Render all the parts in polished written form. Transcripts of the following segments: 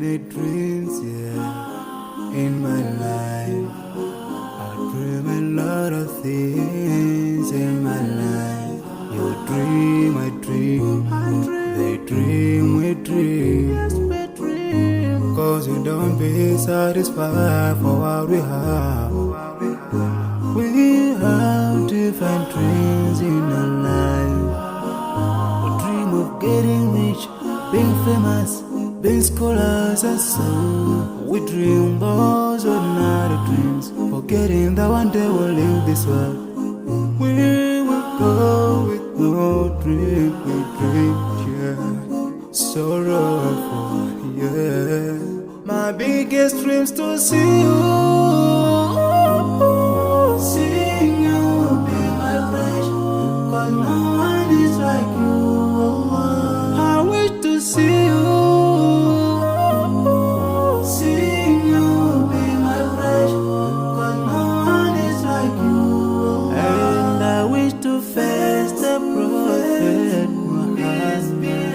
the dreams, yeah. In my life, I dream a lot of things in my life. You dream, I dream, they dream, we dream. Cause we don't be satisfied for what we have. We have different dreams in our life. We dream of getting rich, being famous, being scholars and so. We dream those ordinary dreams, forgetting that one day we'll leave this world. We will go with no dream, we dream, yeah. Sorrowful, yeah. My biggest dreams to see you, seeing you will be my pleasure. Cause no one is like you. I wish to see you, seeing you will be my pleasure. Cause no one is like you. And I wish to face the prophet Muhammad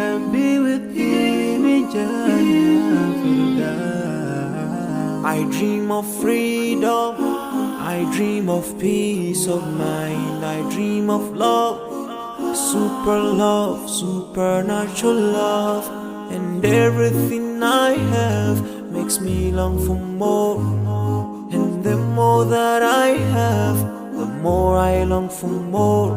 and be with him in Jannah. I dream of freedom, I dream of peace of mind, I dream of love, supernatural love, and everything I have makes me long for more. And the more that I have, the more I long for more.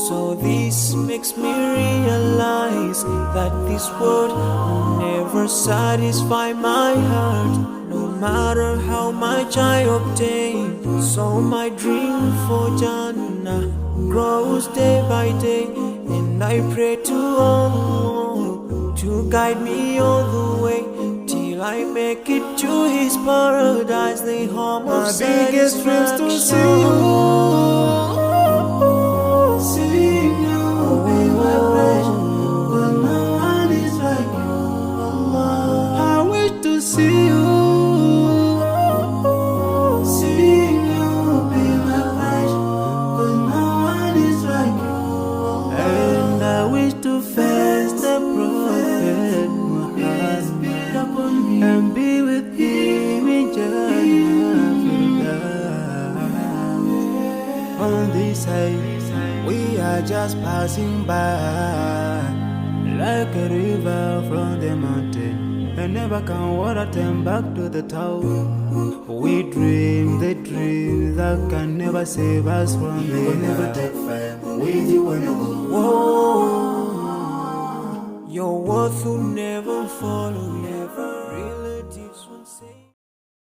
So this makes me realize that this world will never satisfy my heart, no matter how much I obtain. So my dream for Jannah grows day by day, and I pray to Allah to guide me all the way till I make it to His paradise, the home of satisfaction. My biggest dreams to see you, seeing you will be my pleasure. But no one is like you, Allah. I wish to see you, seeing you will be my pleasure. But no one is like you, Allah. And I wish to face the prophet Muhammad and be with him in Jannah. On this side, we are just passing by, like a river from the mountain, and never can water turn back to the town. We dream the dreams that can never save us from the end. Never take fire with you when you go. Whoa, your worth will never follow you. Relatives will say